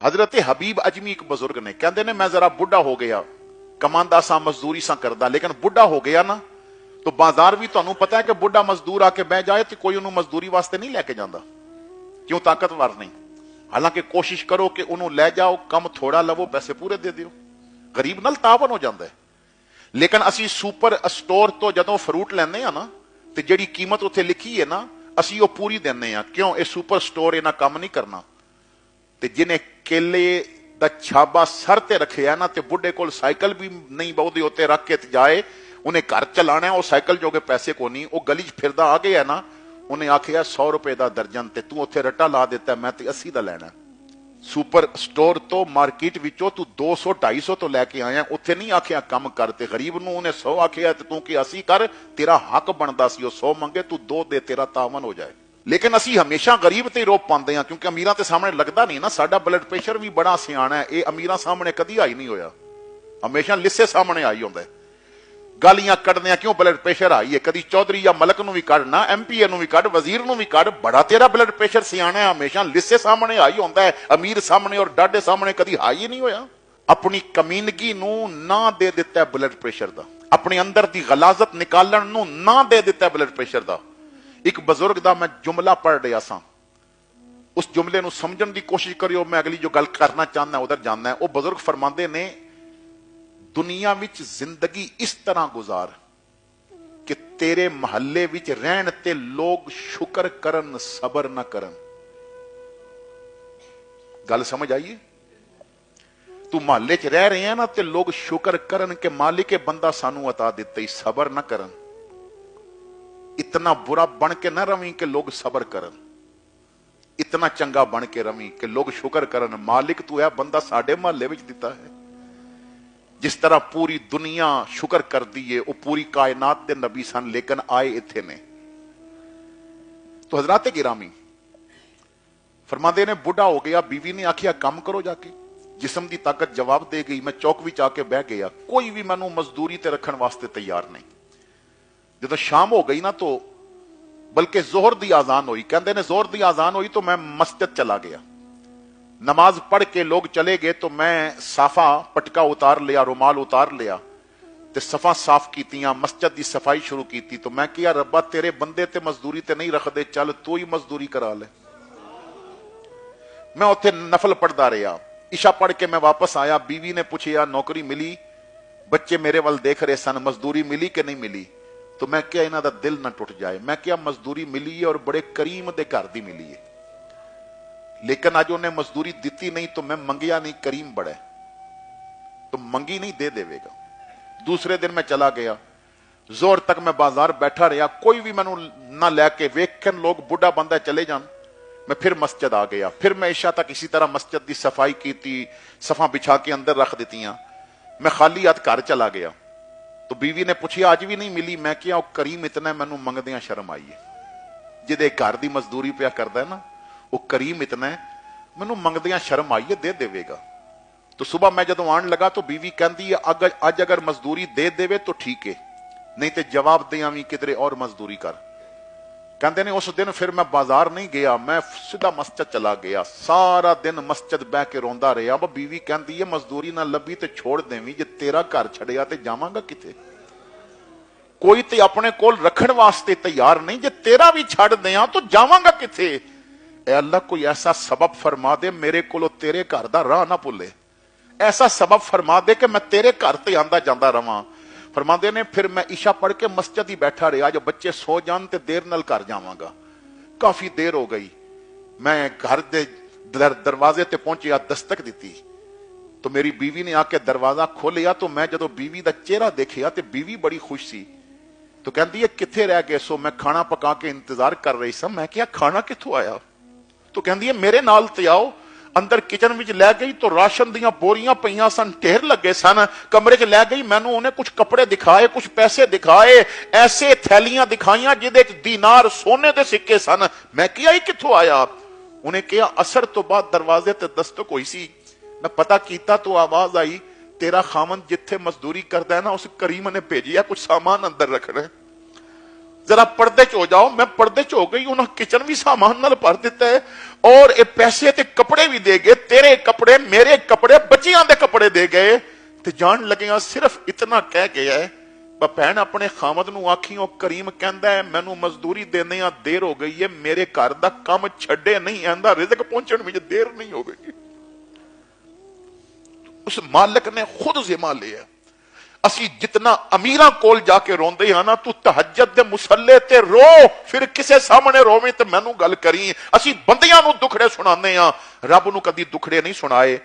हजरत हबीब अजमी एक बुजुर्ग ने कहते ने मैं जरा बुढ़ा हो गया, कमांदा सा मजदूरी सा करदा, लेकिन बुढ़ा हो गया ना तो बाजार भी तुहानू पता है कि बुढ़ा मजदूर आके बह जाए तो कोई उन्होंने मजदूरी वास्ते नहीं लैके जाता, क्यों? ताकतवर नहीं। हालांकि कोशिश करो कि उन्होंने लै जाओ, कम थोड़ा लवो, पैसे पूरे दे दियो, गरीब नाल तावन हो जाता है। लेकिन असी सुपर स्टोर तो जदों फ्रूट लैने आ ना ते जिहड़ी कीमत उत्थे लिखी है ना असी वो पूरी देने आ, क्यों? ये सुपर स्टोर इन्हां काम नहीं करना। ते जिन्हें केले दा छाबा सर ते रखिया ना ते बुढ़े कोल साइकिल भी नहीं बहुती उत्ते रख के जाए, उन्हें घर चलाना है, वो साइकिल जोगे पैसे को नहीं, वो गली च फिरदा आ गया ना, उन्हें आखिया 100 रुपए का दर्जन ते तू उत्थे रट्टा ला दिता, मैं ते 80 का लैना। सुपर स्टोर तो मार्केट विचों तू 200-250 तो लैके आया, उत्थे नहीं आखिया कम कर, ते गरीब नूं उन्हें 100 आखिया ते तू कि 80 कर, तेरा हक बनदा सी, 100 मंगे तू 2 दे, तेरा तावन हो जाए। लेकिन असी हमेशा गरीब ते रोप पाते हैं, क्योंकि अमीरां ते सामने लगता नहीं ना। साडा ब्लड प्रेशर भी बड़ा सियाना है, ये अमीरां सामने कदी आई नहीं होया, हमेशा लिस्से सामने आई होंदा है। गालियां कढ़दे क्यों ब्लड प्रेशर आई है, कदी चौधरी या मलक नूं भी कढ़ना, MP नूं भी कढ़, वजीर नूं भी कढ़, बड़ा तेरा ब्लड प्रेशर सियाना है, हमेशा लिस्से सामने आई होंदा है, अमीर सामने और डाडे सामने कदी आई ही नहीं होया। अपनी कमीनगी नूं ना दे दिता है ब्लड प्रेशर दा, अपने अंदर दी गलाजत निकालण नूं ना दे दिता है ब्लड प्रेशर दा। एक बुजुर्ग दा मैं जुमला पढ़ रहा सा, उस जुमले नूं समझण दी कोशिश करियो, मैं अगली जो गल करना चाहना उधर जाना है। वो बुजुर्ग फरमांदे ने, दुनिया विच जिंदगी इस तरह गुजार कि तेरे महल्ले विच रहन ते लोग शुक्र करन, सबर ना करन। गल समझ आइए? तू महल्ले च रह रहे हैं ना ते लोग शुक्र करन के मालिक बंदा सानू अता दिते, सबर ना करन। इतना बुरा बन के ना रवी कि लोग सबर करन, इतना चंगा बन के रवी कि लोग शुक्र करन, मालिक तू है बंदा साडे महल्ले विच दिता है। जिस तरह पूरी दुनिया शुक्र कर दी है, वो पूरी कायनात दे नबी सन, लेकिन आए इत्थे ने। तो हजरात गिरामी फरमाते ने, बुढ़ा हो गया, बीवी ने आखिया कम करो जाके, जिस्म की ताकत जवाब दे गई, मैं चौक विच आके बह गया, कोई भी मैनू मजदूरी ते रखण वास्ते तैयार नहीं। जदों शाम हो गई ना तो बल्कि जोहर दी आजान हुई, कहते ने जोहर दी आजान हुई तो मैं मस्जिद चला गया, नमाज पढ़ के लोग चले गए तो मैं साफा पटका उतार लिया, रुमाल उतार लिया ते सफा साफ कीतियां, मस्जिद की सफाई शुरू की। तो मैं किया, रब्बा तेरे बंदे ते मजदूरी ते नहीं रखदे, चल तू ही मजदूरी करा ले। मैं उत्थे नफल पढ़दा रहा, इशा पढ़ के मैं वापस आया, बीवी ने पूछा नौकरी मिली, बच्चे मेरे वल देख रहे सन, मजदूरी मिली कि नहीं मिली? तो मैं क्या इन्हां दा दिल ना टुट जाए। मैं क्या, मजदूरी मिली है और बड़े करीम दे घर दी मिली है, लेकिन अज उन्हें मजदूरी दी नहीं तो मैं मंगिया नहीं, करीम बड़ा तो मंगी नहीं, दे देवेगा। दूसरे दिन मैं चला गया, जोर तक मैं बाजार बैठा रहा, कोई भी मैनू ना लैके वेखन, लोग बुढ़ा बंदा चले जान। मैं फिर मस्जिद आ गया, फिर मैं इशा तक इसी तरह मस्जिद की सफाई की, सफा बिछा के अंदर रख दी। मैं खाली हाथ घर चला गया तो बीवी ने पूछा अज भी नहीं मिली? मैं क्या, वो करीम इतना मैनू मंगदियां शर्म आई है, जिदे घर की मजदूरी पिया करदा है ना, वो करीम इतना है, मैनू मंगदियां शर्म आई है, दे देवेगा। तो सुबह मैं जदों आन लगा तो बीवी कहती है, अज अगर मजदूरी दे देवे तो ठीक है, नहीं तो जवाब दे आवी किधरे और मजदूरी कर। कहते ने उस दिन फिर मैं बाजार नहीं गया, मैं सीधा मस्जिद चला गया, सारा दिन मस्जिद बह के रोंदा रहा। अब बीवी कहती है, मजदूरी ना लभी तो छोड़ देवी, जे तेरा घर छड़िया तो जावांगा किथे? कोई तो अपने कोल रखण वास्ते तैयार नहीं, जे तेरा भी छड़ दिया तो जावांगा किथे? ए अल्लाह, कोई ऐसा सबब फरमा दे मेरे को तेरे घर दा राह ना भुले, ऐसा सबब फरमा दे कि मैं तेरे घर ते आंदा जांदा रवां। फरमाते ने, फिर मैं इशा पढ़ के मस्जिद ही बैठा रहा, जो बच्चे सो जान ते देर नाल घर जावांगा। काफी देर हो गई, मैं घर दे दरवाजे ते पहुंचिया, दस्तक दी तो मेरी बीवी ने आके दरवाजा खोलिया। तो मैं जदों बीवी का चेहरा देखिया तो बीवी बड़ी खुश सी, तो कहती है किथे रह गए सो? मैं खाना पका के इंतजार कर रही सा। मैं क्या, खाना किथों आया? तो कहती है मेरे नाल ते आओ। अंदर किचन विच लै गई तो राशन दियां बोरियां पईयां सन, ढेर लगे सन। कमरे च लै गई, मैनू उन्हें कुछ कपड़े दिखाए, कुछ पैसे दिखाए, ऐसे थैलियां दिखाइयां जिहदे च दीनार सोने दे सिक्के सन। मैं क्या, ही किथों आया? उन्हें कहा असर तो बाद दरवाजे ते दस्तक हुई सी, मैं पता किया तो आवाज आई, तेरा खामन जिथे मजदूरी करदा है ना, उस करीम ने भेजिया कुछ सामान अंदर रखना। जरा पर्दे च हो जाओ। मैं पर्दे च हो गई, उन्होंने किचन भी सामान नाल भर दिता है और ये पैसे ते कपड़े भी दे गए, तेरे कपड़े मेरे कपड़े बच्चियां दे कपड़े दे गए। ते जान लगे सिर्फ इतना कह गया है, भैन अपने खामद नूं आखी, ओ करीम कहंदा है मैनू मजदूरी देने देर हो गई है, मेरे घर दा काम छड्डे नहीं, आंदा रिज़्क पहुंचण विच देर नहीं होगी। उस मालिक ने खुद जिम्मा लिया। असी जितना अमीरां कोल जाके रोंदे हां ना, तू तहज्जुद दे मुसल्ले ते रो, फिर किसे सामने रोवे ते मैनू गल करी। असी बंदियां नू दुखड़े सुनाने हां, रब नू कदी दुखड़े नहीं सुनाए।